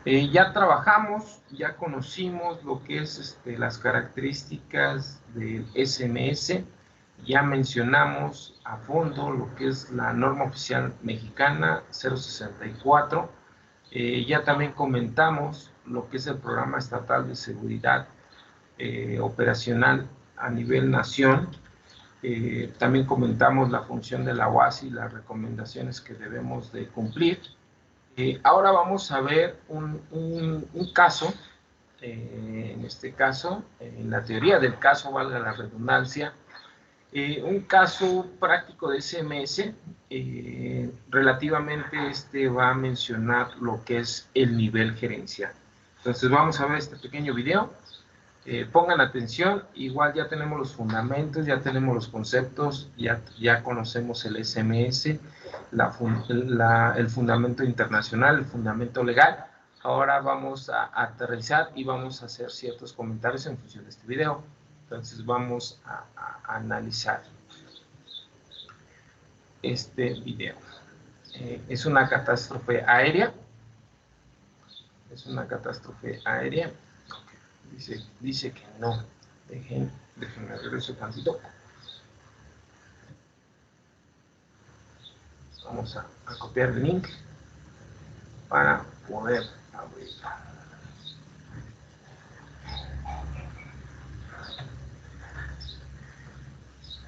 Ya trabajamos, ya conocimos lo que es las características del SMS, ya mencionamos a fondo lo que es la norma oficial mexicana 064, ya también comentamos lo que es el programa estatal de seguridad operacional a nivel nación, también comentamos la función de la UAS y las recomendaciones que debemos de cumplir. Ahora vamos a ver un caso, en este caso, en la teoría del caso, valga la redundancia, un caso práctico de SMS, relativamente va a mencionar lo que es el nivel gerencial. Entonces vamos a ver este pequeño video. Pongan atención, igual ya tenemos los fundamentos, ya tenemos los conceptos, ya conocemos el SMS, el fundamento internacional, el fundamento legal. Ahora vamos a aterrizar y vamos a hacer ciertos comentarios en función de este video. Entonces vamos a analizar este video. Es una catástrofe aérea. Es una catástrofe aérea. Dice que no. Déjenme regreso tantito. Vamos a copiar el link para poder abrirlo.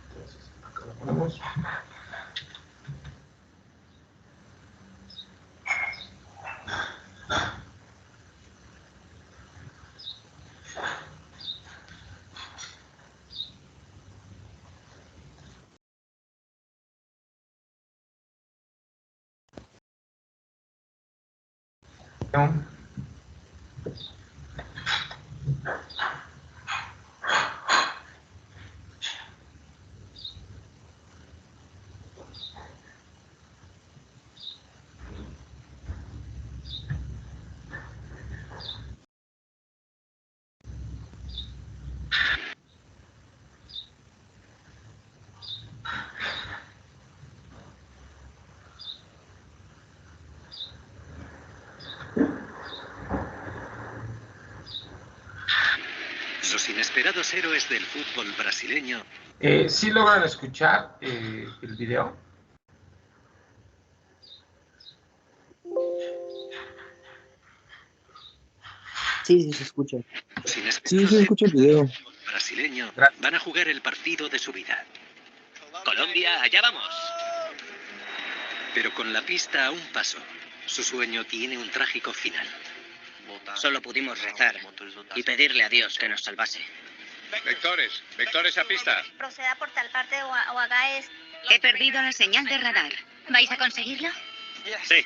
Entonces, acá lo ponemos. Los inesperados héroes del fútbol brasileño. ¿Sí logran escuchar el video? Sí, se escucha. Sí, se escucha el video. Brasileño Gracias. van a jugar el partido de su vida. Colombia, allá vamos. Pero con la pista a un paso, su sueño tiene un trágico final. Solo pudimos rezar y pedirle a Dios que nos salvase. Vectores a pista. Proceda por tal parte o haga esto. He perdido la señal de radar. ¿Vais a conseguirlo? Sí.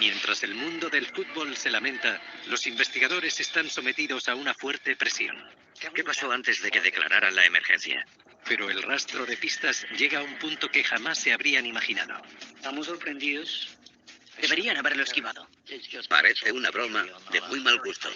Mientras el mundo del fútbol se lamenta, los investigadores están sometidos a una fuerte presión. ¿Qué pasó antes de que declararan la emergencia? Pero el rastro de pistas llega a un punto que jamás se habrían imaginado. Estamos sorprendidos. Deberían haberlo esquivado. Parece una broma de muy mal gusto.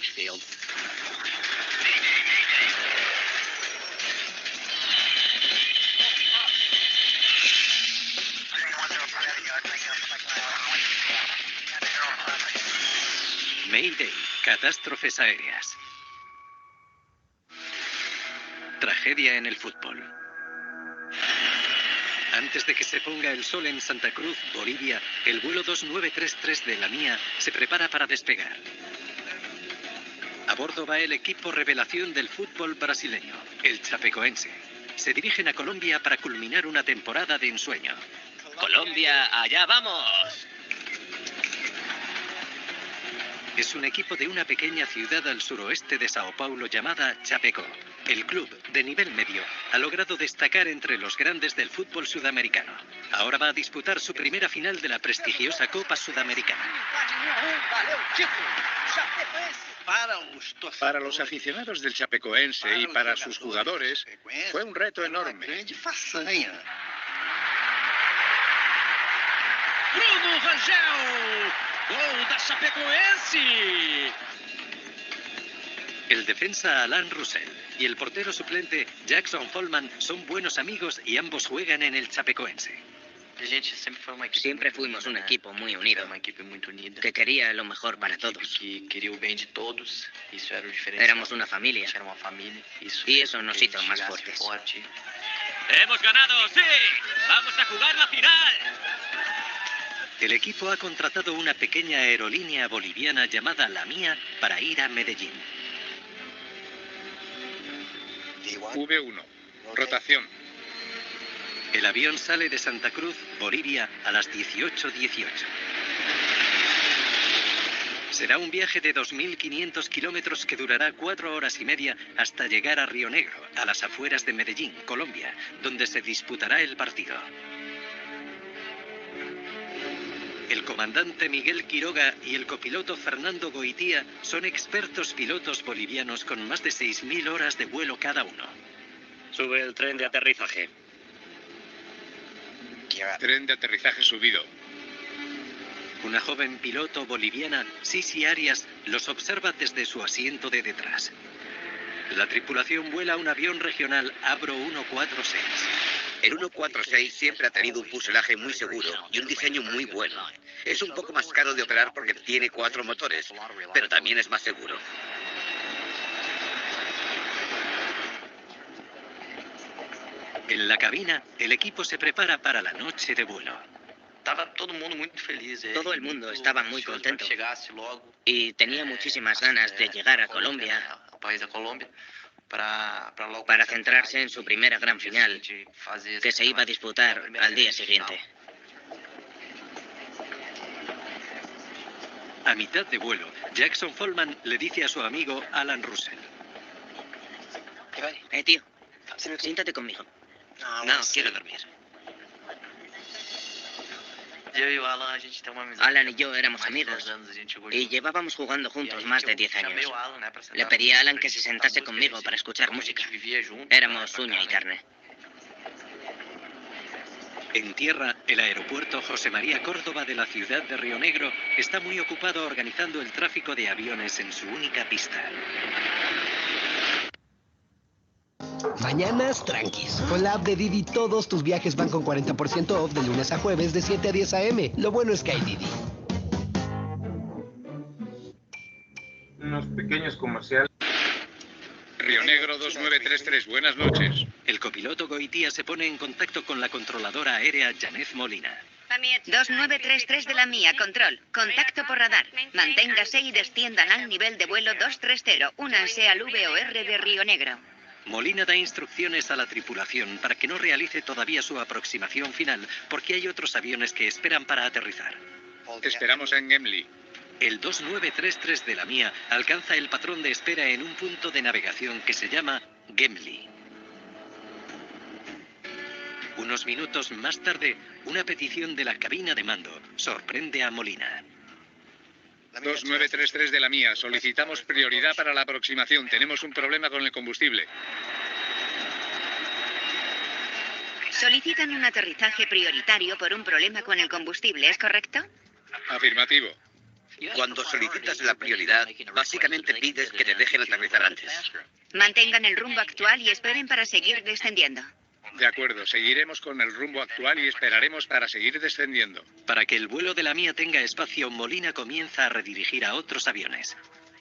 Mayday, catástrofes aéreas. Tragedia en el fútbol. Antes de que se ponga el sol en Santa Cruz, Bolivia, el vuelo 2933 de la MIA se prepara para despegar. A bordo va el equipo revelación del fútbol brasileño, el Chapecoense. Se dirigen a Colombia para culminar una temporada de ensueño. Colombia, allá vamos. Es un equipo de una pequeña ciudad al suroeste de Sao Paulo llamada Chapeco. El club, de nivel medio, ha logrado destacar entre los grandes del fútbol sudamericano. Ahora va a disputar su primera final de la prestigiosa Copa Sudamericana. Para los aficionados del Chapecoense y para sus jugadores, fue un reto enorme. Bruno Rangel, gol da Chapecoense. El defensa Alain Roussel y el portero suplente Jackson Follman son buenos amigos y ambos juegan en el Chapecoense. Siempre fuimos un equipo muy unido, que quería lo mejor para todos. Éramos una familia, y eso nos hizo más fuertes. ¡Hemos ganado! ¡Sí! ¡Vamos a jugar la final! El equipo ha contratado una pequeña aerolínea boliviana llamada La Mía para ir a Medellín. V1. Rotación. El avión sale de Santa Cruz, Bolivia, a las 18:18. Será un viaje de 2.500 kilómetros que durará 4 horas y media hasta llegar a Río Negro, a las afueras de Medellín, Colombia, donde se disputará el partido. El comandante Miguel Quiroga y el copiloto Fernando Goitía son expertos pilotos bolivianos con más de 6.000 horas de vuelo cada uno. Sube el tren de aterrizaje. Tren de aterrizaje subido. Una joven piloto boliviana, Sisi Arias, los observa desde su asiento de detrás. La tripulación vuela un avión regional Abro 146. El 146 siempre ha tenido un fuselaje muy seguro y un diseño muy bueno. Es un poco más caro de operar porque tiene 4 motores, pero también es más seguro. En la cabina, el equipo se prepara para la noche de vuelo. Todo el mundo estaba muy contento y tenía muchísimas ganas de llegar a Colombia para centrarse en su primera gran final, que se iba a disputar al día siguiente. A mitad de vuelo, Jackson Follman le dice a su amigo Alan Russell: Tío, siéntate conmigo. No, quiero dormir. Alan y yo éramos amigos y llevábamos jugando juntos más de 10 años. Le pedí a Alan que se sentase conmigo para escuchar música. Éramos uña y carne. En tierra, el aeropuerto José María Córdoba de la ciudad de Río Negro está muy ocupado organizando el tráfico de aviones en su única pista. Mañanas tranquis. Con la app de Didi todos tus viajes van con 40% off de lunes a jueves de 7 a 10 a.m. Lo bueno es que hay Didi. Unos pequeños comerciales. Río Negro 2933, buenas noches. El copiloto Goitía se pone en contacto con la controladora aérea Janez Molina. 2933 de la Mía, control. Contacto por radar. Manténgase y desciendan al nivel de vuelo 230. Únanse al VOR de Río Negro. Molina da instrucciones a la tripulación para que no realice todavía su aproximación final, porque hay otros aviones que esperan para aterrizar. Esperamos en Gemli. El 2933 de la Mía alcanza el patrón de espera en un punto de navegación que se llama Gemli. Unos minutos más tarde, una petición de la cabina de mando sorprende a Molina. 2933 de la Mía, solicitamos prioridad para la aproximación. Tenemos un problema con el combustible. Solicitan un aterrizaje prioritario por un problema con el combustible, ¿es correcto? Afirmativo. Cuando solicitas la prioridad, básicamente pides que te dejen aterrizar antes. Mantengan el rumbo actual y esperen para seguir descendiendo. De acuerdo, seguiremos con el rumbo actual y esperaremos para seguir descendiendo. Para que el vuelo de la Mía tenga espacio, Molina comienza a redirigir a otros aviones.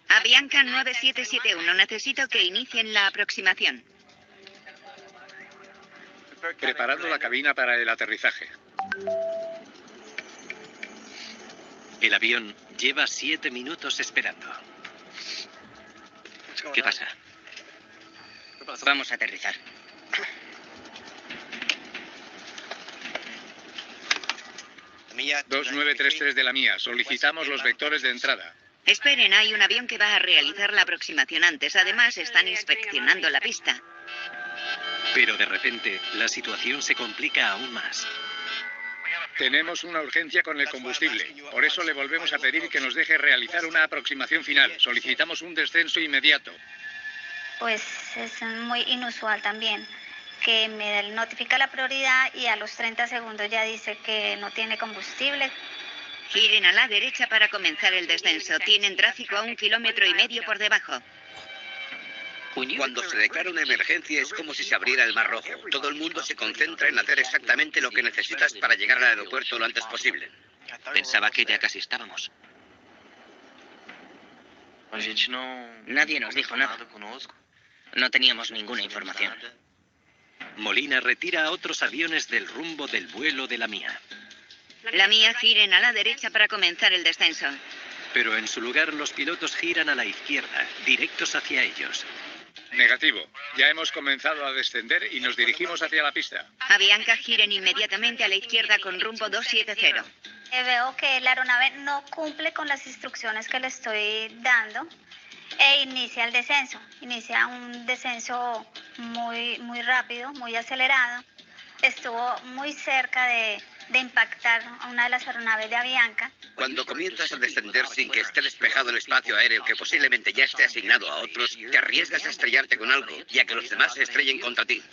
Avianca 9771, necesito que inicien la aproximación. Preparando la cabina para el aterrizaje. El avión lleva 7 minutos esperando. ¿Qué pasa? Vamos a aterrizar. Mía 2933 de la Mía, solicitamos los vectores de entrada. Esperen, hay un avión que va a realizar la aproximación antes. Además, están inspeccionando la pista. Pero de repente, la situación se complica aún más. Tenemos una urgencia con el combustible. Por eso le volvemos a pedir que nos deje realizar una aproximación final. Solicitamos un descenso inmediato. Pues es muy inusual también, que me notifica la prioridad y a los 30 segundos ya dice que no tiene combustible. Giren a la derecha para comenzar el descenso. Tienen tráfico a 1,5 kilómetros por debajo. Cuando se declara una emergencia es como si se abriera el Mar Rojo. Todo el mundo se concentra en hacer exactamente lo que necesitas para llegar al aeropuerto lo antes posible. Pensaba que ya casi estábamos. Nadie nos dijo nada. No teníamos ninguna información. Molina retira a otros aviones del rumbo del vuelo de la Mía. La Mía giren a la derecha para comenzar el descenso. Pero en su lugar los pilotos giran a la izquierda, directos hacia ellos. Negativo. Ya hemos comenzado a descender y nos dirigimos hacia la pista. Avianca giren inmediatamente a la izquierda con rumbo 270. Veo que la aeronave no cumple con las instrucciones que le estoy dando e inicia el descenso. Inicia un descenso muy rápido, muy acelerado. Estuvo muy cerca de impactar a una de las aeronaves de Avianca. Cuando comienzas a descender sin que esté despejado el espacio aéreo que posiblemente ya esté asignado a otros, te arriesgas a estrellarte con algo y a que los demás se estrellen contra ti.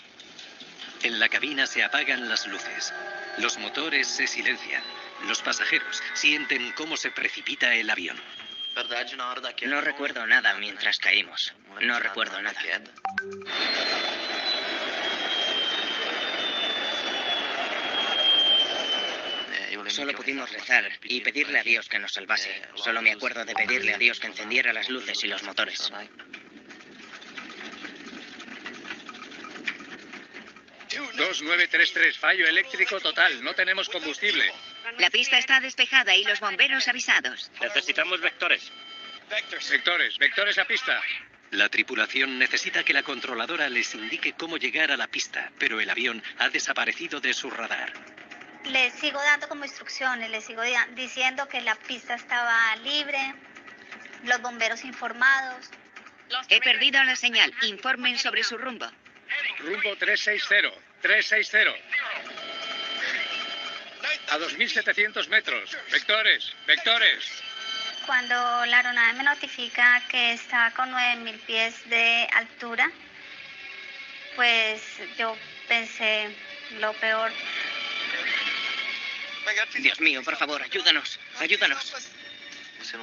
En la cabina se apagan las luces. Los motores se silencian. Los pasajeros sienten cómo se precipita el avión. No recuerdo nada mientras caímos. No recuerdo nada. Solo pudimos rezar y pedirle a Dios que nos salvase. Solo me acuerdo de pedirle a Dios que encendiera las luces y los motores. ...2933, fallo eléctrico total, no tenemos combustible. La pista está despejada y los bomberos avisados. Necesitamos vectores. Vectores a pista. La tripulación necesita que la controladora les indique cómo llegar a la pista, pero el avión ha desaparecido de su radar. Les sigo dando como instrucciones, les sigo diciendo que la pista estaba libre, los bomberos informados. He perdido la señal. Informen sobre su rumbo. Rumbo 360. A 2.700 metros. Vectores. Cuando la aeronave me notifica que está con 9.000 pies de altura, pues yo pensé lo peor. Dios mío, por favor, ayúdanos.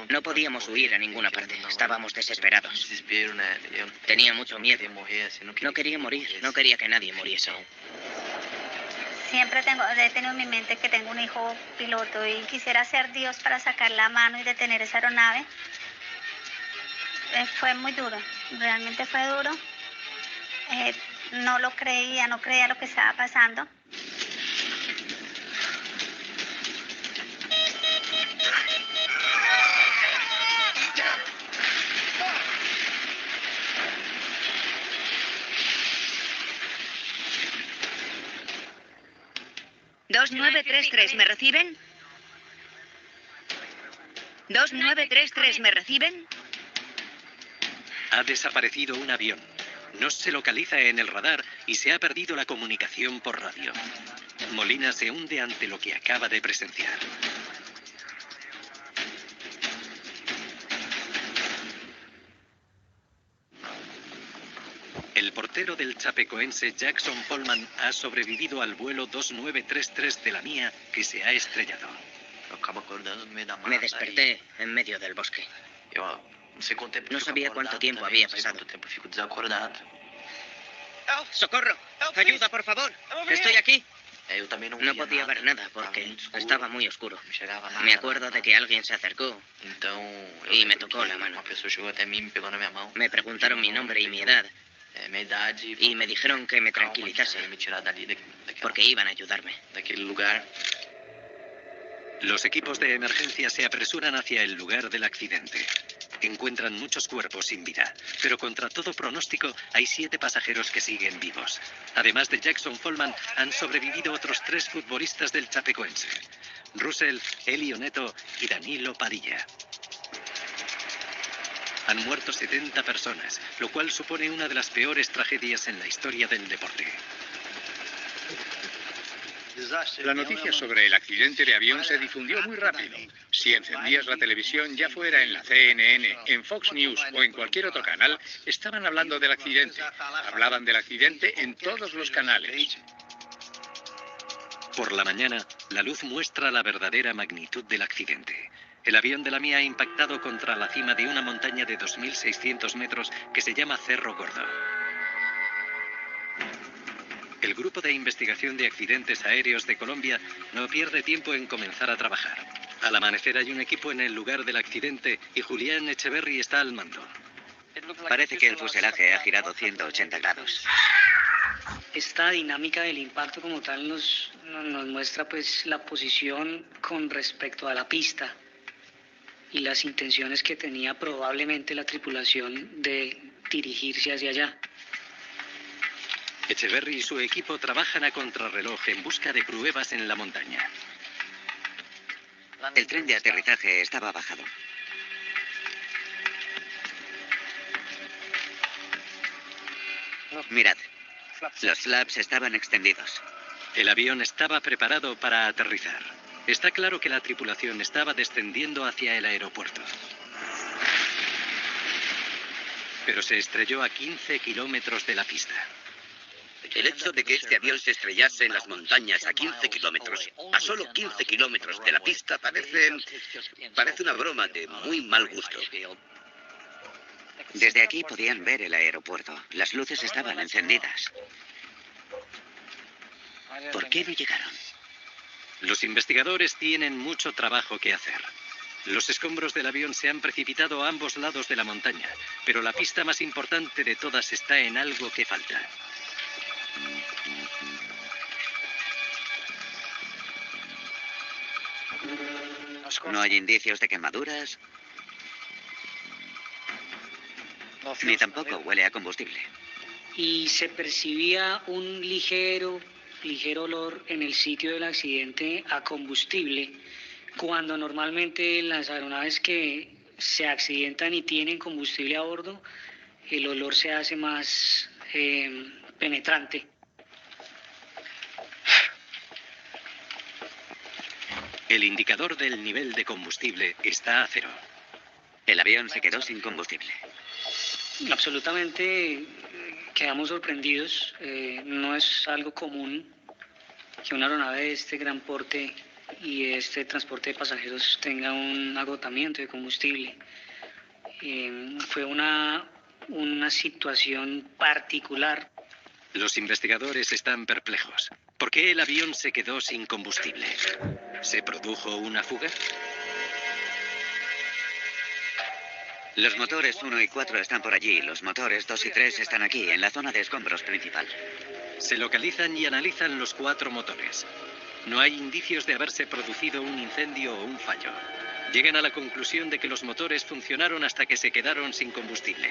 No podíamos huir a ninguna parte. Estábamos desesperados. Tenía mucho miedo. No quería morir. No quería que nadie muriese. Siempre he tenido en mi mente que tengo un hijo piloto y quisiera ser Dios para sacar la mano y detener esa aeronave. Fue muy duro. Realmente fue duro. No creía lo que estaba pasando. ¿2933, ¿me reciben? 2933, ¿me reciben? Ha desaparecido un avión. No se localiza en el radar y se ha perdido la comunicación por radio. Molina se hunde ante lo que acaba de presenciar. El portero del chapecoense Jackson Polman ha sobrevivido al vuelo 2933 de la Mía que se ha estrellado. Me desperté en medio del bosque. No sabía cuánto tiempo había pasado. ¡Socorro! ¡Ayuda, por favor! ¡Estoy aquí! No podía ver nada porque estaba muy oscuro. Me acuerdo de que alguien se acercó y me tocó la mano. Me preguntaron mi nombre y mi edad. Y me dijeron que me tranquilizase, porque iban a ayudarme. Los equipos de emergencia se apresuran hacia el lugar del accidente. Encuentran muchos cuerpos sin vida, pero contra todo pronóstico hay 7 pasajeros que siguen vivos. Además de Jackson Follman, han sobrevivido otros 3 futbolistas del chapecoense: Russell, Elio Neto y Danilo Padilla. Han muerto 70 personas, lo cual supone una de las peores tragedias en la historia del deporte. La noticia sobre el accidente de avión se difundió muy rápido. Si encendías la televisión, ya fuera en la CNN, en Fox News o en cualquier otro canal, estaban hablando del accidente. Hablaban del accidente en todos los canales. Por la mañana, la luz muestra la verdadera magnitud del accidente. El avión de la Mía ha impactado contra la cima de una montaña de 2.600 metros que se llama Cerro Gordo. El Grupo de Investigación de Accidentes Aéreos de Colombia no pierde tiempo en comenzar a trabajar. Al amanecer hay un equipo en el lugar del accidente y Julián Echeverry está al mando. Parece que el fuselaje ha girado 180 grados. Esta dinámica del impacto como tal nos muestra pues la posición con respecto a la pista y las intenciones que tenía probablemente la tripulación de dirigirse hacia allá. Echeverry y su equipo trabajan a contrarreloj en busca de pruebas en la montaña. El tren de aterrizaje estaba bajado. Mirad, los flaps estaban extendidos. El avión estaba preparado para aterrizar. Está claro que la tripulación estaba descendiendo hacia el aeropuerto. Pero se estrelló a 15 kilómetros de la pista. El hecho de que este avión se estrellase en las montañas a 15 kilómetros, a solo 15 kilómetros de la pista, parece una broma de muy mal gusto. Desde aquí podían ver el aeropuerto. Las luces estaban encendidas. ¿Por qué no llegaron? Los investigadores tienen mucho trabajo que hacer. Los escombros del avión se han precipitado a ambos lados de la montaña, pero la pista más importante de todas está en algo que falta. No hay indicios de quemaduras, ni tampoco huele a combustible. Y se percibía un ligero olor en el sitio del accidente a combustible, cuando normalmente las aeronaves que se accidentan y tienen combustible a bordo, el olor se hace más penetrante. El indicador del nivel de combustible está a 0. El avión se quedó sin combustible. Absolutamente quedamos sorprendidos. No es algo común que una aeronave de este gran porte y este transporte de pasajeros tenga un agotamiento de combustible. Fue una situación particular. Los investigadores están perplejos. ¿Por qué el avión se quedó sin combustible? ¿Se produjo una fuga? Los motores 1 y 4 están por allí. Los motores 2 y 3 están aquí, en la zona de escombros principal. Se localizan y analizan los 4 motores. No hay indicios de haberse producido un incendio o un fallo. Llegan a la conclusión de que los motores funcionaron hasta que se quedaron sin combustible.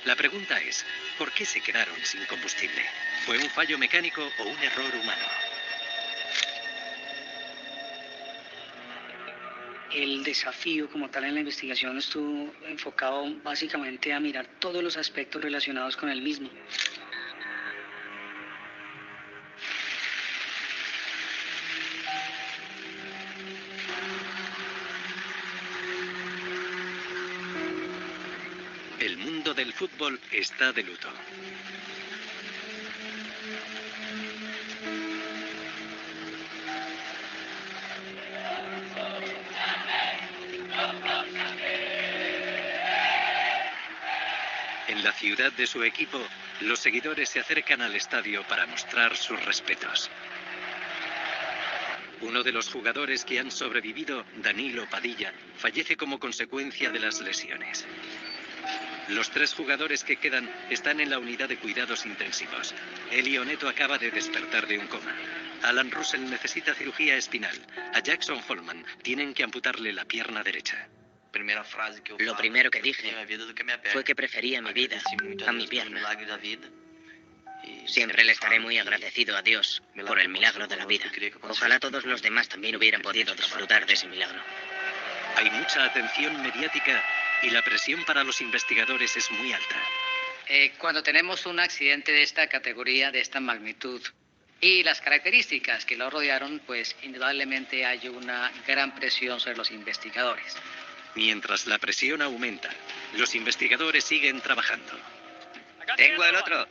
La pregunta es, ¿por qué se quedaron sin combustible? ¿Fue un fallo mecánico o un error humano? El desafío como tal en la investigación estuvo enfocado básicamente a mirar todos los aspectos relacionados con el mismo. El mundo del fútbol está de luto. En la ciudad de su equipo, los seguidores se acercan al estadio para mostrar sus respetos. Uno de los jugadores que han sobrevivido, Danilo Padilla, fallece como consecuencia de las lesiones. Los 3 jugadores que quedan están en la unidad de cuidados intensivos. Elio Neto acaba de despertar de un coma. Alan Russell necesita cirugía espinal. A Jackson Holman tienen que amputarle la pierna derecha. Lo primero que dije fue que prefería mi vida a mi pierna. Siempre le estaré muy agradecido a Dios por el milagro de la vida. Ojalá todos los demás también hubieran podido disfrutar de ese milagro. Hay mucha atención mediática y la presión para los investigadores es muy alta. Cuando tenemos un accidente de esta categoría, de esta magnitud, y las características que lo rodearon, pues indudablemente hay una gran presión sobre los investigadores. Mientras la presión aumenta, los investigadores siguen trabajando. Tengo el otro.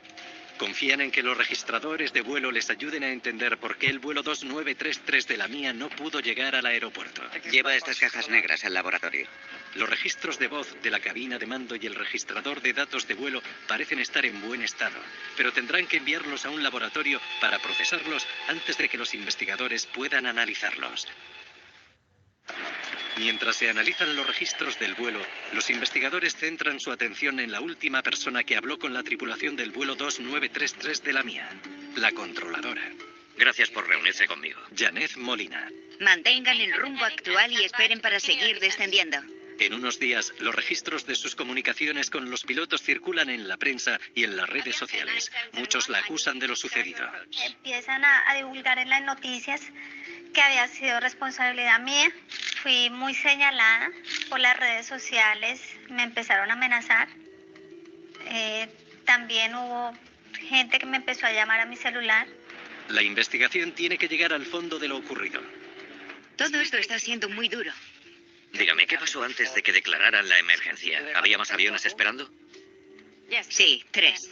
Confían en que los registradores de vuelo les ayuden a entender por qué el vuelo 2933 de la mía no pudo llegar al aeropuerto. Lleva estas cajas negras al laboratorio. Los registros de voz de la cabina de mando y el registrador de datos de vuelo parecen estar en buen estado, pero tendrán que enviarlos a un laboratorio para procesarlos antes de que los investigadores puedan analizarlos. Mientras se analizan los registros del vuelo, los investigadores centran su atención en la última persona que habló con la tripulación del vuelo 2933 de la mía, la controladora. Gracias por reunirse conmigo. Janet Molina. Mantengan el rumbo actual y esperen para seguir descendiendo. En unos días, los registros de sus comunicaciones con los pilotos circulan en la prensa y en las redes sociales. Muchos la acusan de lo sucedido. Empiezan a divulgar en las noticias que había sido responsabilidad mía. Fui muy señalada por las redes sociales, me empezaron a amenazar. También hubo gente que me empezó a llamar a mi celular. La investigación tiene que llegar al fondo de lo ocurrido. Todo esto está siendo muy duro. Dígame, ¿qué pasó antes de que declararan la emergencia? ¿Había más aviones esperando? Sí, 3.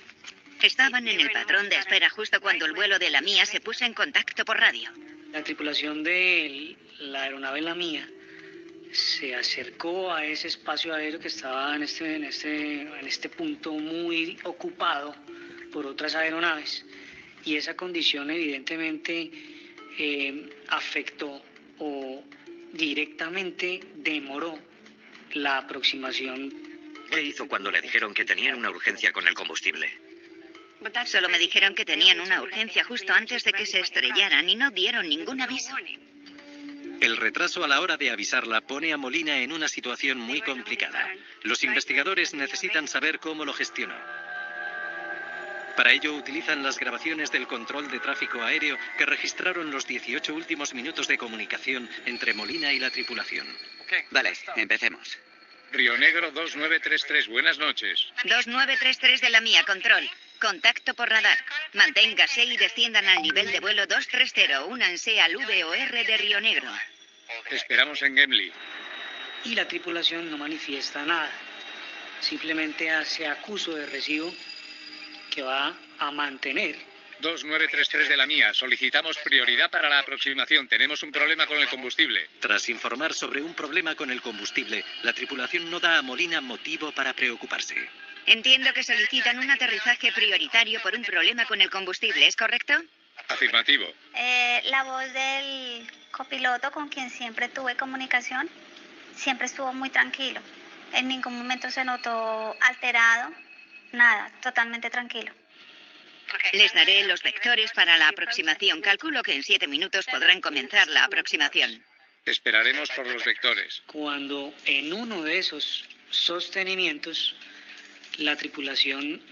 Estaban en el patrón de espera justo cuando el vuelo de la mía se puso en contacto por radio. La tripulación de la aeronave La Mía se acercó a ese espacio aéreo que estaba en este punto muy ocupado por otras aeronaves, y esa condición evidentemente afectó o directamente demoró la aproximación. ¿Qué hizo cuando le dijeron que tenían una urgencia con el combustible? Solo me dijeron que tenían una urgencia justo antes de que se estrellaran y no dieron ningún aviso. El retraso a la hora de avisarla pone a Molina en una situación muy complicada. Los investigadores necesitan saber cómo lo gestionó. Para ello utilizan las grabaciones del control de tráfico aéreo que registraron los 18 últimos minutos de comunicación entre Molina y la tripulación. Vale, empecemos. Río Negro 2933, buenas noches. 2933 de la Mía, control. Contacto por radar. Manténgase y desciendan al nivel de vuelo 230. Únanse al VOR de Río Negro. Esperamos en Gemli. Y la tripulación no manifiesta nada. Simplemente hace acuso de recibo que va a mantener. 2933 de la Mía, solicitamos prioridad para la aproximación. Tenemos un problema con el combustible. Tras informar sobre un problema con el combustible, la tripulación no da a Molina motivo para preocuparse. Entiendo que solicitan un aterrizaje prioritario por un problema con el combustible, ¿es correcto? Afirmativo. La voz del copiloto, con quien siempre tuve comunicación, siempre estuvo muy tranquilo. En ningún momento se notó alterado, nada, totalmente tranquilo. Les daré los vectores para la aproximación. Calculo que en 7 minutos podrán comenzar la aproximación. Esperaremos por los vectores. Cuando en uno de esos sostenimientos la tripulación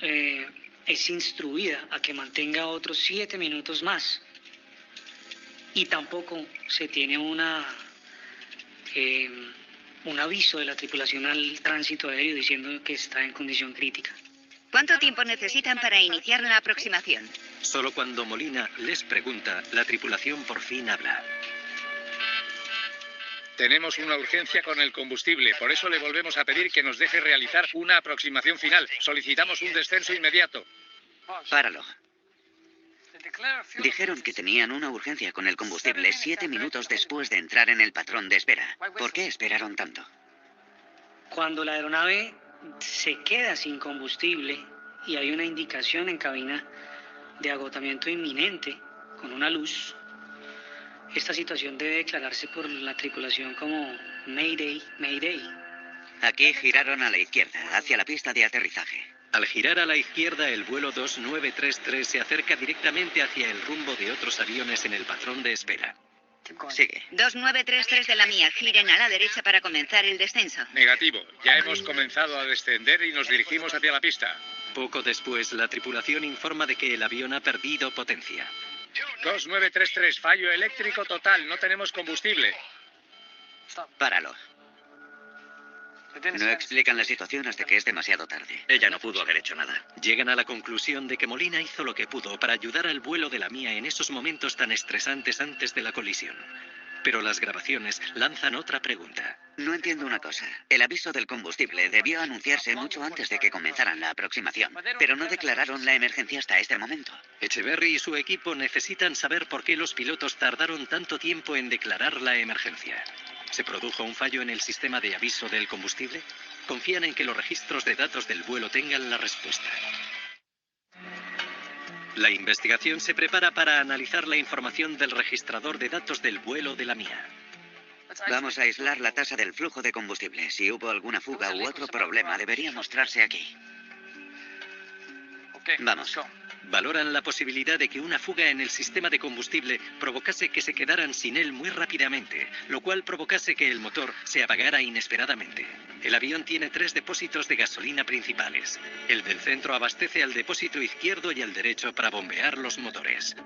es instruida a que mantenga otros 7 minutos más, y tampoco se tiene un aviso de la tripulación al tránsito aéreo diciendo que está en condición crítica. ¿Cuánto tiempo necesitan para iniciar la aproximación? Solo cuando Molina les pregunta, la tripulación por fin habla. Tenemos una urgencia con el combustible, por eso le volvemos a pedir que nos deje realizar una aproximación final. Solicitamos un descenso inmediato. Páralo. Dijeron que tenían una urgencia con el combustible 7 minutos después de entrar en el patrón de espera. ¿Por qué esperaron tanto? Cuando la aeronave se queda sin combustible y hay una indicación en cabina de agotamiento inminente con una luz, esta situación debe declararse por la tripulación como Mayday, Mayday. Aquí giraron a la izquierda, hacia la pista de aterrizaje. Al girar a la izquierda, el vuelo 2933 se acerca directamente hacia el rumbo de otros aviones en el patrón de espera. Sigue. 2933 de la Mía, giren a la derecha para comenzar el descenso. Negativo, ya hemos comenzado a descender y nos dirigimos hacia la pista. Poco después, la tripulación informa de que el avión ha perdido potencia. 2933, fallo eléctrico total, no tenemos combustible. Páralo. No explican la situación hasta que es demasiado tarde. Ella no pudo haber hecho nada. Llegan a la conclusión de que Molina hizo lo que pudo para ayudar al vuelo de la Mía en esos momentos tan estresantes antes de la colisión. Pero las grabaciones lanzan otra pregunta. No entiendo una cosa. El aviso del combustible debió anunciarse mucho antes de que comenzaran la aproximación, pero no declararon la emergencia hasta este momento. Echeverry y su equipo necesitan saber por qué los pilotos tardaron tanto tiempo en declarar la emergencia. ¿Se produjo un fallo en el sistema de aviso del combustible? Confían en que los registros de datos del vuelo tengan la respuesta. La investigación se prepara para analizar la información del registrador de datos del vuelo de la Mía. Vamos a aislar la tasa del flujo de combustible. Si hubo alguna fuga u otro problema, debería mostrarse aquí. Vamos. Valoran la posibilidad de que una fuga en el sistema de combustible provocase que se quedaran sin él muy rápidamente, lo cual provocase que el motor se apagara inesperadamente. El avión tiene 3 depósitos de gasolina principales. El del centro abastece al depósito izquierdo y al derecho para bombear los motores.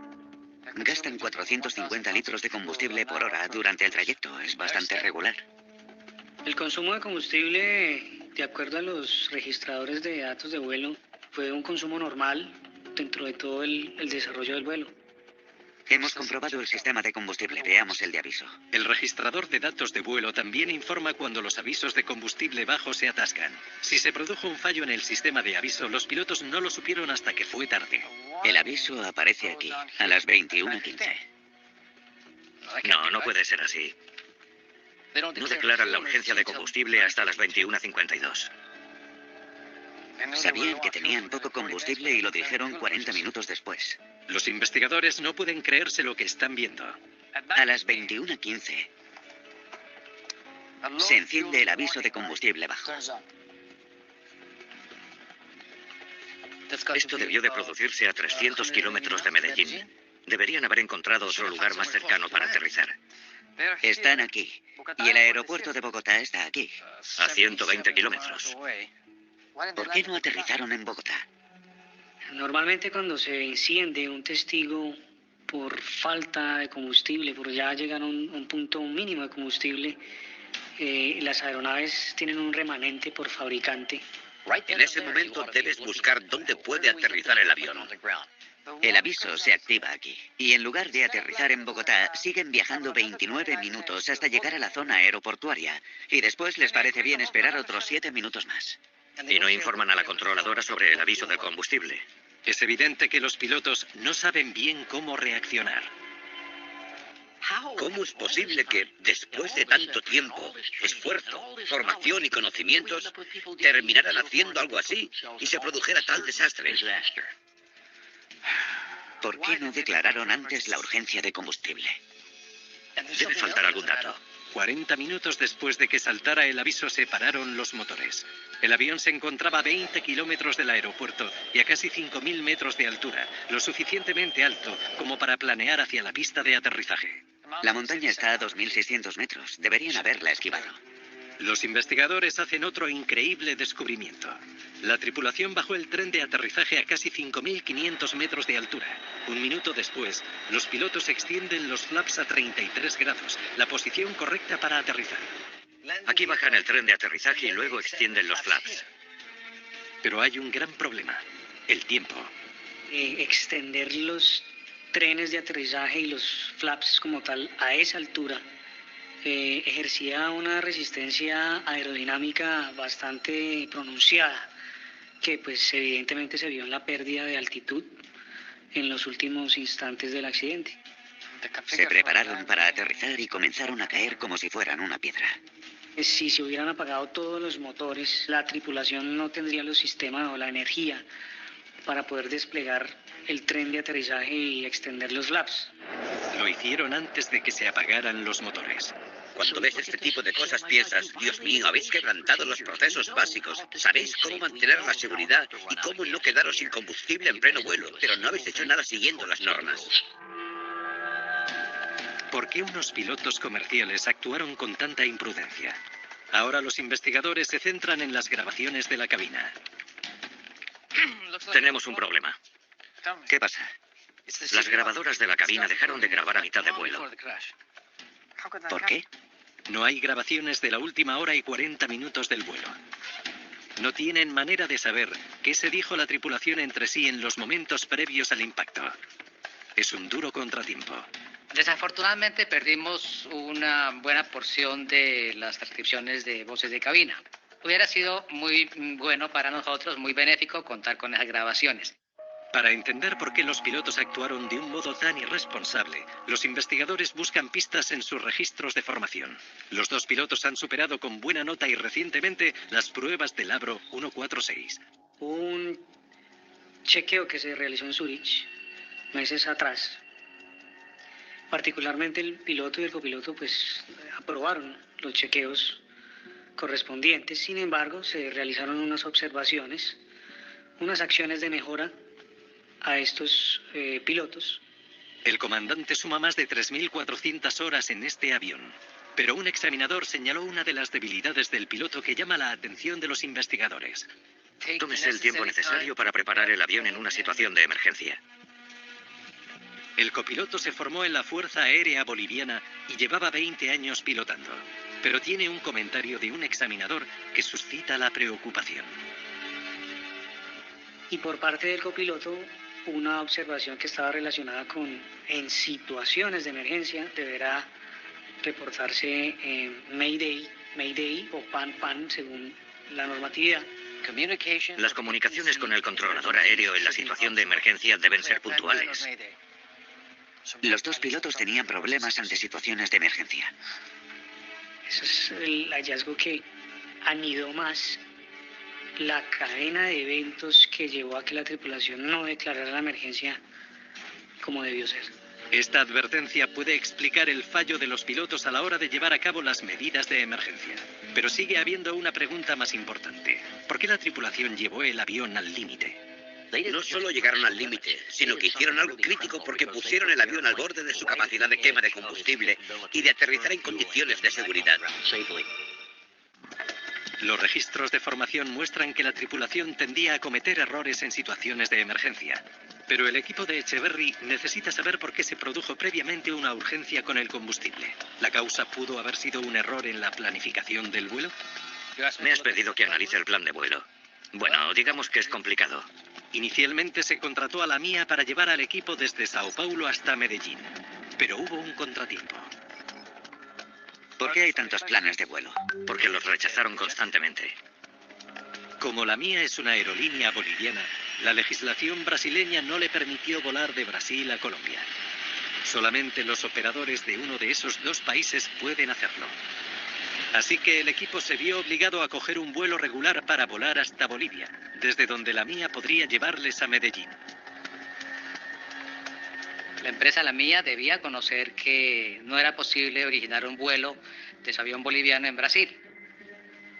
Gastan 450 litros de combustible por hora durante el trayecto. Es bastante regular. El consumo de combustible, de acuerdo a los registradores de datos de vuelo, fue un consumo normal dentro de todo el desarrollo del vuelo. Hemos comprobado el sistema de combustible. Veamos el de aviso. El registrador de datos de vuelo también informa cuando los avisos de combustible bajo se atascan. Si se produjo un fallo en el sistema de aviso, los pilotos no lo supieron hasta que fue tarde. El aviso aparece aquí, a las 21:15. No, no puede ser así. No declaran la urgencia de combustible hasta las 21:52. Sabían que tenían poco combustible y lo dijeron 40 minutos después. Los investigadores no pueden creerse lo que están viendo. A las 21:15 se enciende el aviso de combustible bajo. Esto debió de producirse a 300 kilómetros de Medellín. Deberían haber encontrado otro lugar más cercano para aterrizar. Están aquí. Y el aeropuerto de Bogotá está aquí. A 120 kilómetros. ¿Por qué no aterrizaron en Bogotá? Normalmente cuando se enciende un testigo por falta de combustible, por ya llegar a un punto mínimo de combustible, las aeronaves tienen un remanente por fabricante. En ese momento debes buscar dónde puede aterrizar el avión. El aviso se activa aquí. Y en lugar de aterrizar en Bogotá, siguen viajando 29 minutos hasta llegar a la zona aeroportuaria. Y después les parece bien esperar otros 7 minutos más. Y no informan a la controladora sobre el aviso del combustible. Es evidente que los pilotos no saben bien cómo reaccionar. ¿Cómo es posible que, después de tanto tiempo, esfuerzo, formación y conocimientos, terminaran haciendo algo así y se produjera tal desastre? ¿Por qué no declararon antes la urgencia de combustible? Debe faltar algún dato. 40 minutos después de que saltara el aviso se pararon los motores. El avión se encontraba a 20 kilómetros del aeropuerto y a casi 5.000 metros de altura, lo suficientemente alto como para planear hacia la pista de aterrizaje. La montaña está a 2.600 metros. Deberían haberla esquivado. Los investigadores hacen otro increíble descubrimiento. La tripulación bajó el tren de aterrizaje a casi 5.500 metros de altura. Un minuto después, los pilotos extienden los flaps a 33 grados, la posición correcta para aterrizar. Aquí bajan el tren de aterrizaje y luego extienden los flaps. Pero hay un gran problema: el tiempo. Extender los trenes de aterrizaje y los flaps como tal a esa altura ejercía una resistencia aerodinámica bastante pronunciada, que pues evidentemente se vio en la pérdida de altitud en los últimos instantes del accidente. Se prepararon para aterrizar y comenzaron a caer como si fueran una piedra. Si se hubieran apagado todos los motores, la tripulación no tendría los sistemas o la energía para poder desplegar el tren de aterrizaje y extender los flaps. Lo hicieron antes de que se apagaran los motores. Cuando ves este tipo de cosas piensas, Dios mío, habéis quebrantado los procesos básicos. Sabéis cómo mantener la seguridad y cómo no quedaros sin combustible en pleno vuelo, pero no habéis hecho nada siguiendo las normas. ¿Por qué unos pilotos comerciales actuaron con tanta imprudencia? Ahora los investigadores se centran en las grabaciones de la cabina. Tenemos un problema. ¿Qué pasa? Las grabadoras de la cabina dejaron de grabar a mitad de vuelo. ¿Por qué? No hay grabaciones de la última hora y 40 minutos del vuelo. No tienen manera de saber qué se dijo la tripulación entre sí en los momentos previos al impacto. Es un duro contratiempo. Desafortunadamente perdimos una buena porción de las transcripciones de voces de cabina. Hubiera sido muy bueno para nosotros, muy benéfico contar con esas grabaciones. Para entender por qué los pilotos actuaron de un modo tan irresponsable, los investigadores buscan pistas en sus registros de formación. Los dos pilotos han superado con buena nota y recientemente las pruebas del Avro 146. Un chequeo que se realizó en Zurich meses atrás. Particularmente el piloto y el copiloto pues aprobaron los chequeos correspondientes. Sin embargo, se realizaron unas observaciones, unas acciones de mejora a estos pilotos. El comandante suma más de 3.400 horas en este avión, pero un examinador señaló una de las debilidades del piloto que llama la atención de los investigadores. Tómese el tiempo necesario para preparar el avión en una situación de emergencia. El copiloto se formó en la Fuerza Aérea Boliviana y llevaba 20 años pilotando, pero tiene un comentario de un examinador que suscita la preocupación. Y por parte del copiloto, una observación que estaba relacionada con en situaciones de emergencia deberá reportarse Mayday o PAN según la normatividad. Las comunicaciones con el controlador aéreo en la situación de emergencia deben ser puntuales. Los dos pilotos tenían problemas ante situaciones de emergencia. Ese es el hallazgo que anidó más la cadena de eventos que llevó a que la tripulación no declarara la emergencia como debió ser. Esta advertencia puede explicar el fallo de los pilotos a la hora de llevar a cabo las medidas de emergencia. Pero sigue habiendo una pregunta más importante. ¿Por qué la tripulación llevó el avión al límite? No solo llegaron al límite, sino que hicieron algo crítico porque pusieron el avión al borde de su capacidad de quema de combustible y de aterrizar en condiciones de seguridad. Los registros de formación muestran que la tripulación tendía a cometer errores en situaciones de emergencia. Pero el equipo de Echeverry necesita saber por qué se produjo previamente una urgencia con el combustible. ¿La causa pudo haber sido un error en la planificación del vuelo? Me has pedido que analice el plan de vuelo. Bueno, digamos que es complicado. Inicialmente se contrató a la MIA para llevar al equipo desde Sao Paulo hasta Medellín. Pero hubo un contratiempo. ¿Por qué hay tantos planes de vuelo? Porque los rechazaron constantemente. Como la MIA es una aerolínea boliviana, la legislación brasileña no le permitió volar de Brasil a Colombia. Solamente los operadores de uno de esos dos países pueden hacerlo. Así que el equipo se vio obligado a coger un vuelo regular para volar hasta Bolivia, desde donde la MIA podría llevarles a Medellín. La empresa La Mía debía conocer que no era posible originar un vuelo de su avión boliviano en Brasil.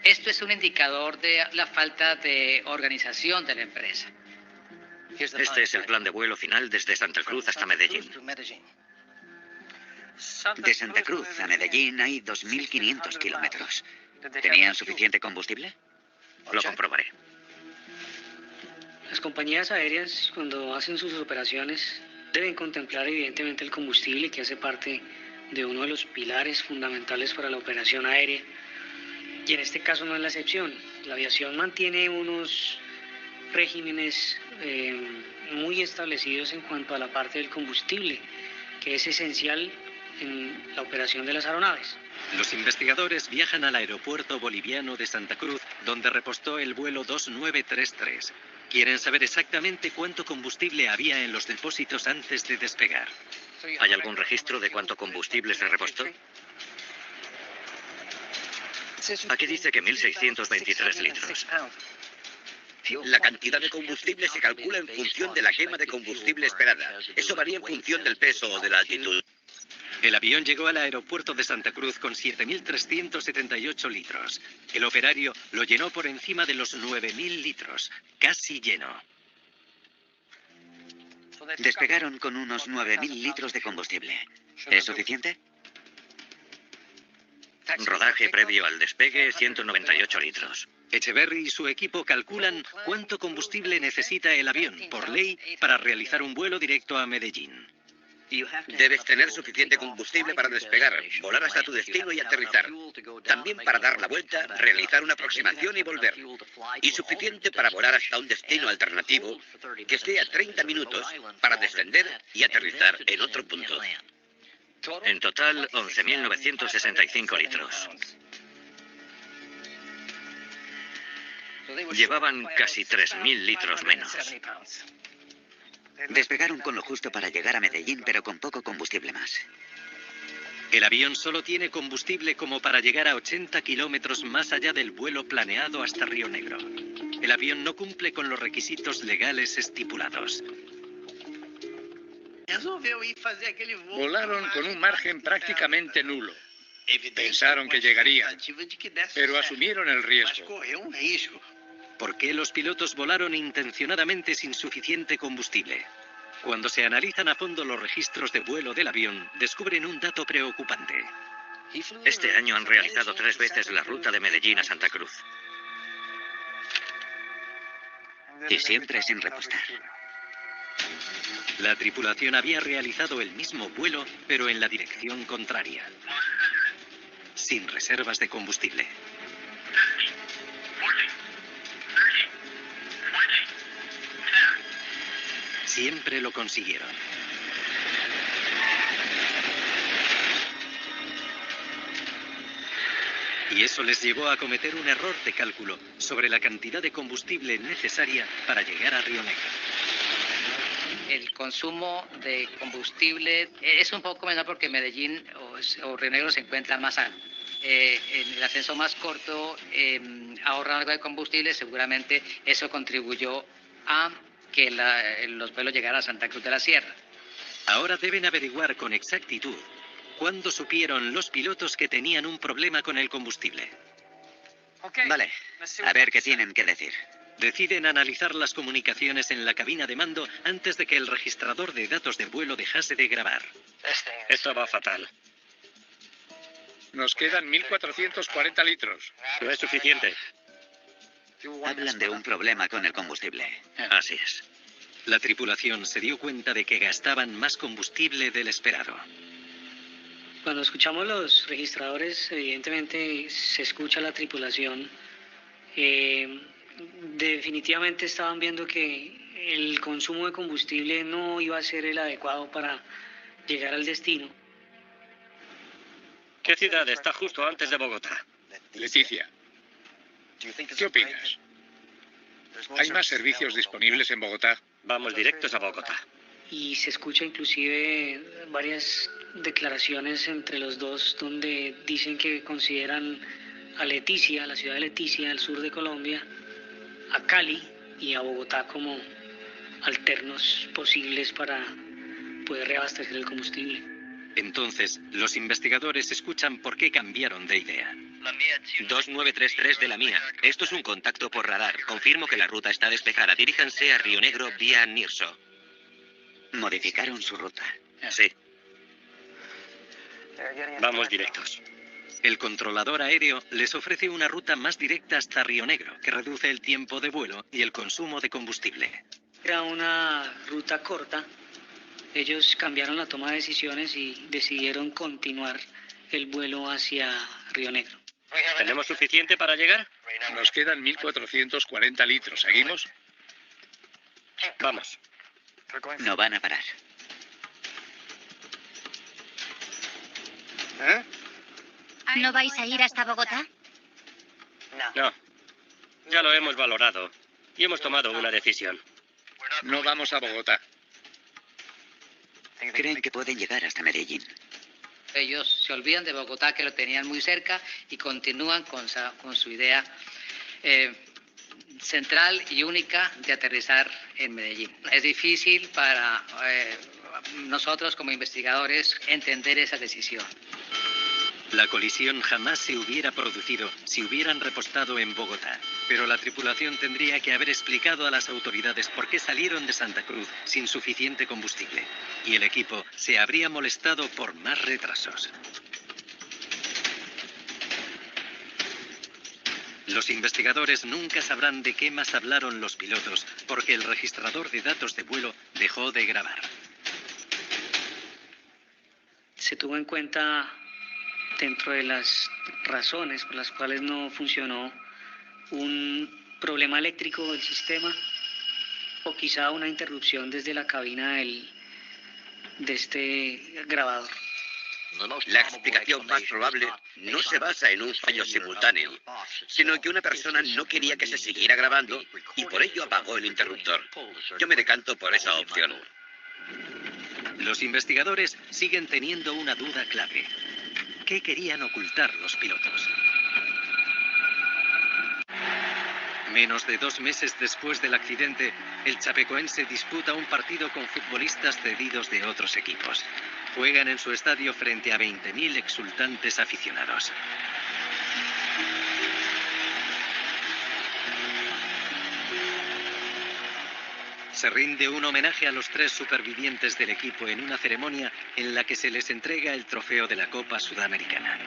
Esto es un indicador de la falta de organización de la empresa. Este es el plan de vuelo final desde Santa Cruz hasta Medellín. De Santa Cruz a Medellín hay 2.500 kilómetros. ¿Tenían suficiente combustible? Lo comprobaré. Las compañías aéreas, cuando hacen sus operaciones, deben contemplar evidentemente el combustible, que hace parte de uno de los pilares fundamentales para la operación aérea. Y en este caso no es la excepción. La aviación mantiene unos regímenes muy establecidos en cuanto a la parte del combustible, que es esencial en la operación de las aeronaves. Los investigadores viajan al aeropuerto boliviano de Santa Cruz, donde repostó el vuelo 2933. Quieren saber exactamente cuánto combustible había en los depósitos antes de despegar. ¿Hay algún registro de cuánto combustible se repostó? Aquí dice que 1.623 litros. La cantidad de combustible se calcula en función de la quema de combustible esperada. Eso varía en función del peso o de la altitud. El avión llegó al aeropuerto de Santa Cruz con 7.378 litros. El operario lo llenó por encima de los 9.000 litros, casi lleno. Despegaron con unos 9.000 litros de combustible. ¿Es suficiente? Rodaje previo al despegue, 198 litros. Echeverry y su equipo calculan cuánto combustible necesita el avión, por ley, para realizar un vuelo directo a Medellín. Debes tener suficiente combustible para despegar, volar hasta tu destino y aterrizar. También para dar la vuelta, realizar una aproximación y volver. Y suficiente para volar hasta un destino alternativo que esté a 30 minutos para descender y aterrizar en otro punto. En total, 11.965 litros. Llevaban casi 3.000 litros menos. Despegaron con lo justo para llegar a Medellín, pero con poco combustible más. El avión solo tiene combustible como para llegar a 80 kilómetros más allá del vuelo planeado hasta Río Negro. El avión no cumple con los requisitos legales estipulados. Volaron con un margen prácticamente nulo. Pensaron que llegarían, pero asumieron el riesgo. ¿Por qué los pilotos volaron intencionadamente sin suficiente combustible? Cuando se analizan a fondo los registros de vuelo del avión, descubren un dato preocupante. Este año han realizado 3 veces la ruta de Medellín a Santa Cruz. Y siempre sin repostar. La tripulación había realizado el mismo vuelo, pero en la dirección contraria. Sin reservas de combustible. Siempre lo consiguieron. Y eso les llevó a cometer un error de cálculo sobre la cantidad de combustible necesaria para llegar a Río Negro. El consumo de combustible es un poco menor porque Medellín o Río Negro se encuentran más alto. En el ascenso más corto ahorran algo de combustible, seguramente eso contribuyó a que los vuelos llegaran a Santa Cruz de la Sierra. Ahora deben averiguar con exactitud cuándo supieron los pilotos que tenían un problema con el combustible. Vale, a ver qué tienen que decir. Deciden analizar las comunicaciones en la cabina de mando antes de que el registrador de datos de vuelo dejase de grabar. Esto va fatal. Nos quedan 1.440 litros. No es suficiente. Hablan de un problema con el combustible. Así es. La tripulación se dio cuenta de que gastaban más combustible del esperado. Cuando escuchamos los registradores, evidentemente se escucha la tripulación. Definitivamente estaban viendo que el consumo de combustible no iba a ser el adecuado para llegar al destino. ¿Qué ciudad está justo antes de Bogotá? Leticia, ¿qué opinas? ¿Hay más servicios disponibles en Bogotá? Vamos directos a Bogotá. Y se escucha inclusive varias declaraciones entre los dos donde dicen que consideran a Leticia, la ciudad de Leticia, al sur de Colombia, a Cali y a Bogotá como alternos posibles para poder reabastecer el combustible. Entonces, los investigadores escuchan por qué cambiaron de idea. 2933 de la mía. Esto es un contacto por radar. Confirmo que la ruta está despejada. Diríjanse a Río Negro vía Nirso. Modificaron su ruta. Sí. Vamos directos. El controlador aéreo les ofrece una ruta más directa hasta Río Negro, que reduce el tiempo de vuelo y el consumo de combustible. Era una ruta corta. Ellos cambiaron la toma de decisiones y decidieron continuar el vuelo hacia Río Negro. ¿Tenemos suficiente para llegar? Nos quedan 1.440 litros. ¿Seguimos? Vamos. No van a parar. ¿No vais a ir hasta Bogotá? No. Ya lo hemos valorado y hemos tomado una decisión. No vamos a Bogotá. Creen que pueden llegar hasta Medellín. Ellos se olvidan de Bogotá, que lo tenían muy cerca, y continúan con su idea central y única de aterrizar en Medellín. Es difícil para nosotros como investigadores entender esa decisión. La colisión jamás se hubiera producido si hubieran repostado en Bogotá, pero la tripulación tendría que haber explicado a las autoridades por qué salieron de Santa Cruz sin suficiente combustible, y el equipo se habría molestado por más retrasos. Los investigadores nunca sabrán de qué más hablaron los pilotos, porque el registrador de datos de vuelo dejó de grabar. Se tuvo en cuenta, dentro de las razones por las cuales no funcionó, un problema eléctrico del sistema o quizá una interrupción desde la cabina de este grabador. La explicación más probable no se basa en un fallo simultáneo, sino en que una persona no quería que se siguiera grabando y por ello apagó el interruptor. Yo me decanto por esa opción. Los investigadores siguen teniendo una duda clave. ¿Qué querían ocultar los pilotos? Menos de 2 meses después del accidente, el chapecoense disputa un partido con futbolistas cedidos de otros equipos. Juegan en su estadio frente a 20.000 exultantes aficionados. Se rinde un homenaje a los 3 supervivientes del equipo en una ceremonia en la que se les entrega el trofeo de la Copa Sudamericana.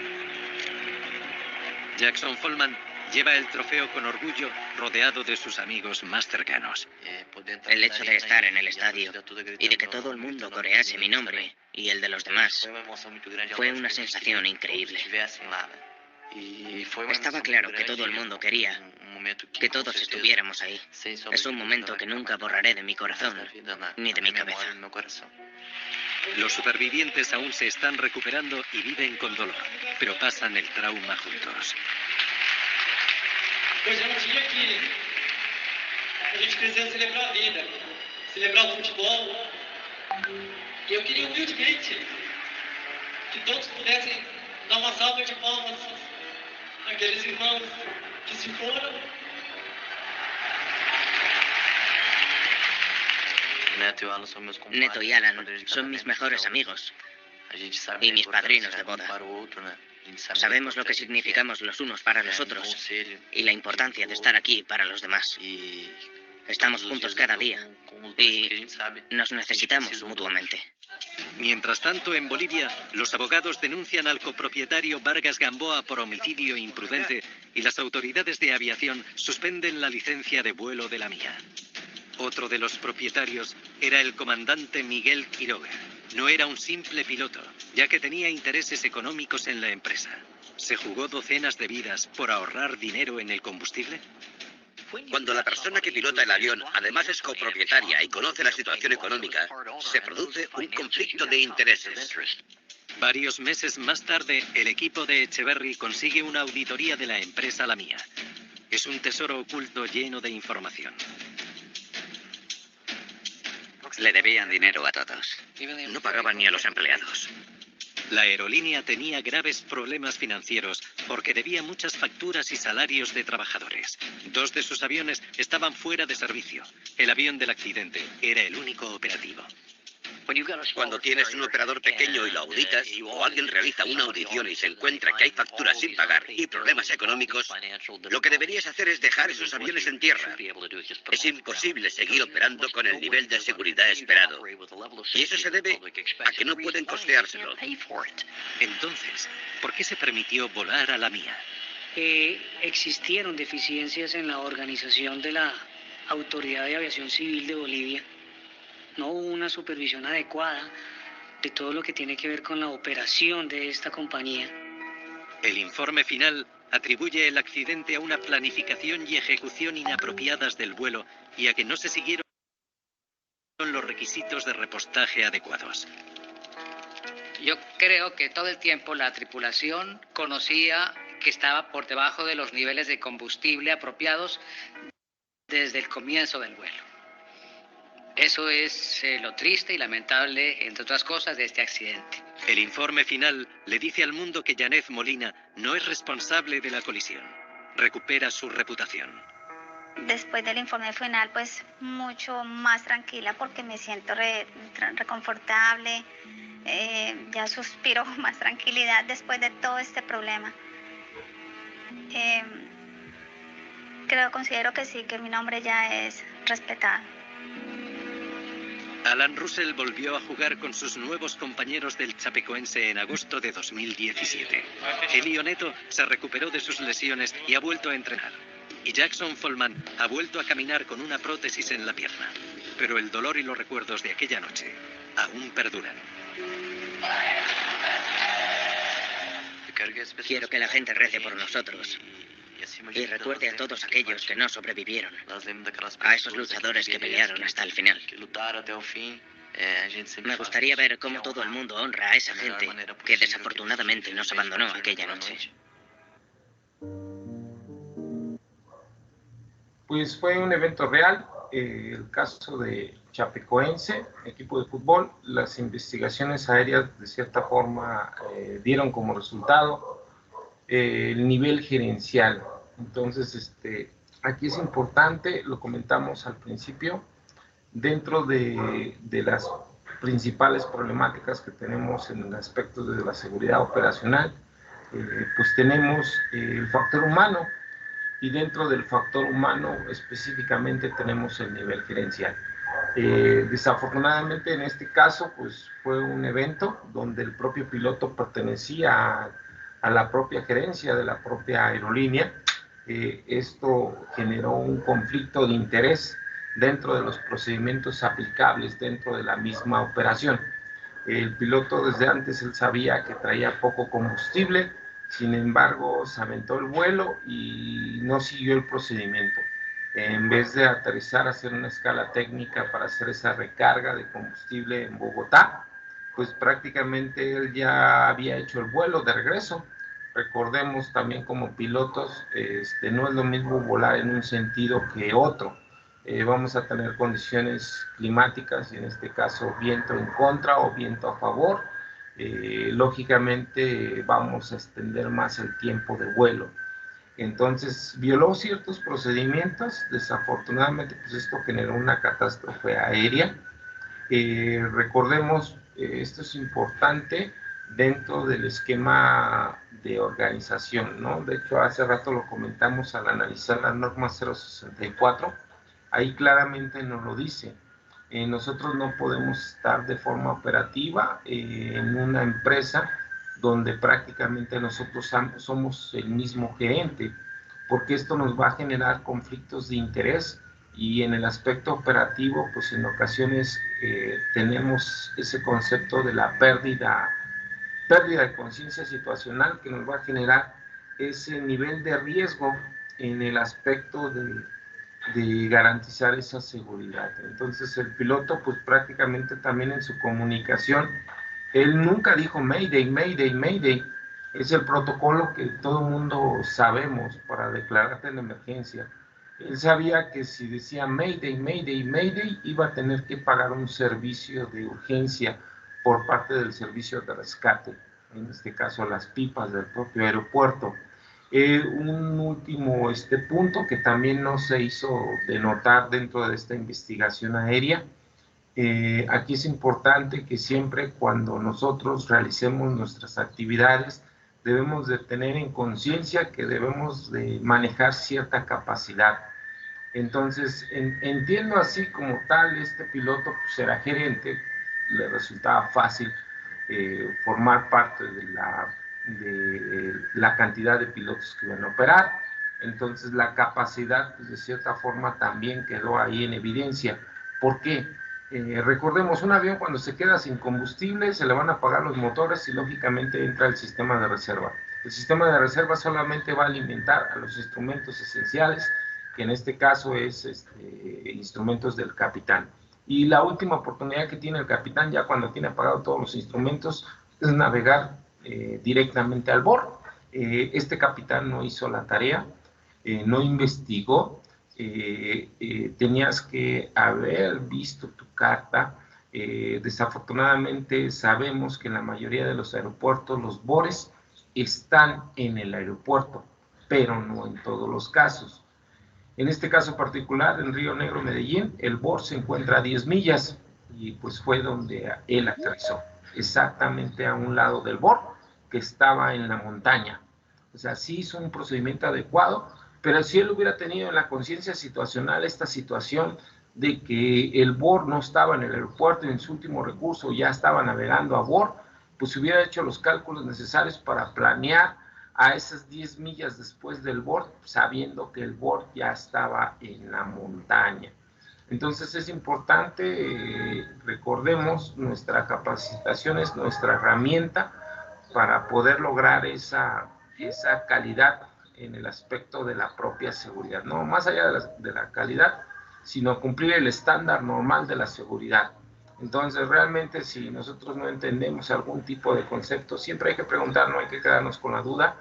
Jackson Follman lleva el trofeo con orgullo, rodeado de sus amigos más cercanos. El hecho de estar en el estadio y de que todo el mundo corease mi nombre y el de los demás fue una sensación increíble. Estaba claro que todo el mundo quería que todos estuviéramos ahí. Es un momento que nunca borraré de mi corazón ni de mi cabeza. Los supervivientes aún se están recuperando y viven con dolor, pero pasan el trauma juntos. Hoje é dia que a gente precisa celebrar a vida, celebrar o futebol. E eu queria humildemente que todos pudessem dar uma salva de palmas àqueles irmãos que se foram. Neto y Alan son mis mejores amigos y mis padrinos de boda. Sabemos lo que significamos los unos para los otros y la importancia de estar aquí para los demás. Estamos juntos cada día y nos necesitamos mutuamente. Mientras tanto, en Bolivia, los abogados denuncian al copropietario Vargas Gamboa por homicidio imprudente y las autoridades de aviación suspenden la licencia de vuelo de la Mía. Otro de los propietarios era el comandante Miguel Quiroga. No era un simple piloto, ya que tenía intereses económicos en la empresa. ¿Se jugó docenas de vidas por ahorrar dinero en el combustible? Cuando la persona que pilota el avión además es copropietaria y conoce la situación económica, se produce un conflicto de intereses. Varios meses más tarde, el equipo de Echeverry consigue una auditoría de la empresa La Mía. Es un tesoro oculto lleno de información. Le debían dinero a todos. No pagaban ni a los empleados. La aerolínea tenía graves problemas financieros porque debía muchas facturas y salarios de trabajadores. 2 de sus aviones estaban fuera de servicio. El avión del accidente era el único operativo. Cuando tienes un operador pequeño y lo auditas, o alguien realiza una audición y se encuentra que hay facturas sin pagar y problemas económicos, lo que deberías hacer es dejar esos aviones en tierra. Es imposible seguir operando con el nivel de seguridad esperado. Y eso se debe a que no pueden costeárselo. Entonces, ¿por qué se permitió volar a La Mía? Existieron deficiencias en la organización de la Autoridad de Aviación Civil de Bolivia. No hubo una supervisión adecuada de todo lo que tiene que ver con la operación de esta compañía. El informe final atribuye el accidente a una planificación y ejecución inapropiadas del vuelo y a que no se siguieron los requisitos de repostaje adecuados. Yo creo que todo el tiempo la tripulación conocía que estaba por debajo de los niveles de combustible apropiados desde el comienzo del vuelo. Eso es lo triste y lamentable, entre otras cosas, de este accidente. El informe final le dice al mundo que Yanez Molina no es responsable de la colisión. Recupera su reputación. Después del informe final, pues mucho más tranquila porque me siento reconfortable. Ya suspiro más tranquilidad después de todo este problema. Considero que sí, que mi nombre ya es respetado. Alan Russell volvió a jugar con sus nuevos compañeros del Chapecoense en agosto de 2017. Elio Neto se recuperó de sus lesiones y ha vuelto a entrenar. Y Jackson Follman ha vuelto a caminar con una prótesis en la pierna. Pero el dolor y los recuerdos de aquella noche aún perduran. Quiero que la gente rece por nosotros y recuerde a todos aquellos que no sobrevivieron, a esos luchadores que pelearon hasta el final. Me gustaría ver cómo todo el mundo honra a esa gente que desafortunadamente nos abandonó aquella noche. Pues fue un evento real, el caso de Chapecoense, equipo de fútbol. Las investigaciones aéreas de cierta forma dieron como resultado el nivel gerencial. Entonces, aquí es importante, lo comentamos al principio, dentro de las principales problemáticas que tenemos en el aspecto de la seguridad operacional, pues tenemos el factor humano, y dentro del factor humano específicamente tenemos el nivel gerencial. Desafortunadamente en este caso pues fue un evento donde el propio piloto pertenecía a la propia gerencia de la propia aerolínea. Esto generó un conflicto de interés dentro de los procedimientos aplicables dentro de la misma operación. El piloto desde antes él sabía que traía poco combustible, sin embargo se aventó el vuelo y no siguió el procedimiento. En vez de aterrizar, hacer una escala técnica para hacer esa recarga de combustible en Bogotá, pues prácticamente él ya había hecho el vuelo de regreso. Recordemos también como pilotos, no es lo mismo volar en un sentido que otro. Vamos a tener condiciones climáticas, y en este caso viento en contra o viento a favor. Lógicamente vamos a extender más el tiempo de vuelo. Entonces violó ciertos procedimientos, desafortunadamente pues esto generó una catástrofe aérea. Recordemos, esto es importante dentro del esquema de organización, ¿no? De hecho hace rato lo comentamos al analizar la norma 064, ahí claramente nos lo dice. Nosotros no podemos estar de forma operativa en una empresa donde prácticamente nosotros somos el mismo gerente, porque esto nos va a generar conflictos de interés, y en el aspecto operativo pues en ocasiones tenemos ese concepto de la pérdida de conciencia situacional que nos va a generar ese nivel de riesgo en el aspecto de garantizar esa seguridad. Entonces el piloto pues prácticamente también en su comunicación, él nunca dijo Mayday, Mayday, Mayday. Es el protocolo que todo el mundo sabemos para declararte en emergencia. Él sabía que si decía Mayday, Mayday, Mayday, iba a tener que pagar un servicio de urgencia por parte del servicio de rescate, en este caso las pipas del propio aeropuerto. Un último punto que también no se hizo de notar dentro de esta investigación aérea. Aquí es importante que siempre cuando nosotros realicemos nuestras actividades debemos de tener en conciencia que debemos de manejar cierta capacidad. Entonces entiendo así como tal, este piloto pues era gerente, le resultaba fácil formar parte de la cantidad de pilotos que iban a operar. Entonces la capacidad pues de cierta forma también quedó ahí en evidencia. ¿Por qué? Recordemos, un avión cuando se queda sin combustible se le van a apagar los motores y lógicamente entra el sistema de reserva. El sistema de reserva solamente va a alimentar a los instrumentos esenciales, que en este caso es instrumentos del capitán. Y la última oportunidad que tiene el capitán, ya cuando tiene apagados todos los instrumentos, es navegar directamente al borde. Este capitán no hizo la tarea, no investigó, tenías que haber visto tu carta. Desafortunadamente sabemos que en la mayoría de los aeropuertos los bores están en el aeropuerto, pero no en todos los casos. En este caso particular, en Río Negro, Medellín, el BOR se encuentra a 10 millas y pues fue donde él aterrizó, exactamente a un lado del BOR que estaba en la montaña. O sea, sí hizo un procedimiento adecuado, pero si él hubiera tenido en la conciencia situacional esta situación de que el BOR no estaba en el aeropuerto y en su último recurso ya estaba navegando a BOR, pues hubiera hecho los cálculos necesarios para planear a esas 10 millas después del bord, sabiendo que el bord ya estaba en la montaña. Entonces es importante, recordemos, nuestra capacitación es nuestra herramienta para poder lograr esa calidad en el aspecto de la propia seguridad, no más allá de la calidad, sino cumplir el estándar normal de la seguridad. Entonces, realmente, si nosotros no entendemos algún tipo de concepto, siempre hay que preguntar, no hay que quedarnos con la duda,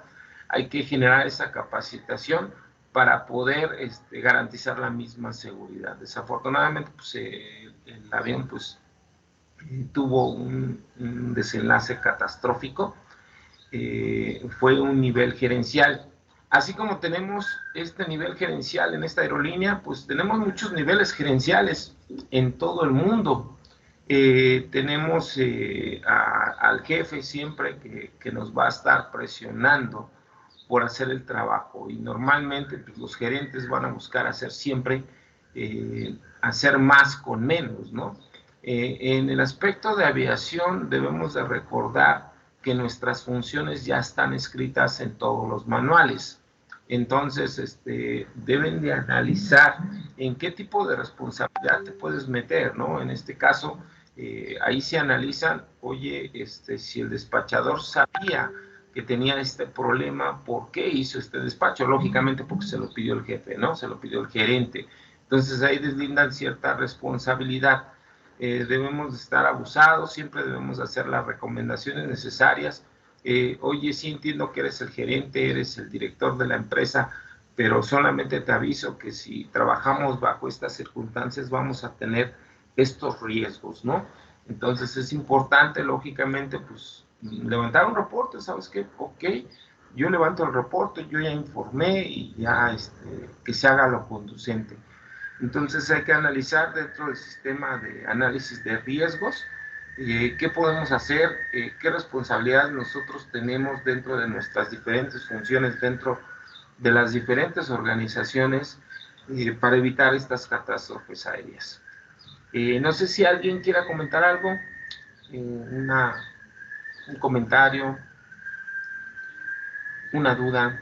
hay que generar esa capacitación para poder garantizar la misma seguridad. Desafortunadamente, pues, el avión pues, tuvo un desenlace catastrófico, fue un nivel gerencial. Así como tenemos este nivel gerencial en esta aerolínea, pues tenemos muchos niveles gerenciales en todo el mundo. Tenemos al jefe siempre que nos va a estar presionando por hacer el trabajo, y normalmente pues, los gerentes van a buscar hacer siempre, hacer más con menos, ¿no? En el aspecto de aviación debemos de recordar que nuestras funciones ya están escritas en todos los manuales. Entonces, deben de analizar en qué tipo de responsabilidad te puedes meter, ¿no? En este caso, ahí se analizan, oye, si el despachador sabía que tenía este problema, ¿por qué hizo este despacho? Lógicamente porque se lo pidió el jefe, ¿no? Se lo pidió el gerente. Entonces ahí deslindan cierta responsabilidad. Debemos de estar abusados, siempre debemos hacer las recomendaciones necesarias. Oye, sí entiendo que eres el gerente, eres el director de la empresa, pero solamente te aviso que si trabajamos bajo estas circunstancias vamos a tener estos riesgos, ¿no? Entonces es importante, lógicamente, pues, levantar un reporte, ¿sabes qué? Ok, yo levanto el reporte, yo ya informé y ya que se haga lo conducente. Entonces hay que analizar dentro del sistema de análisis de riesgos, qué podemos hacer, qué responsabilidades nosotros tenemos dentro de nuestras diferentes funciones, dentro de las diferentes organizaciones, para evitar estas catástrofes aéreas. No sé si alguien quiera comentar algo, un comentario, una duda.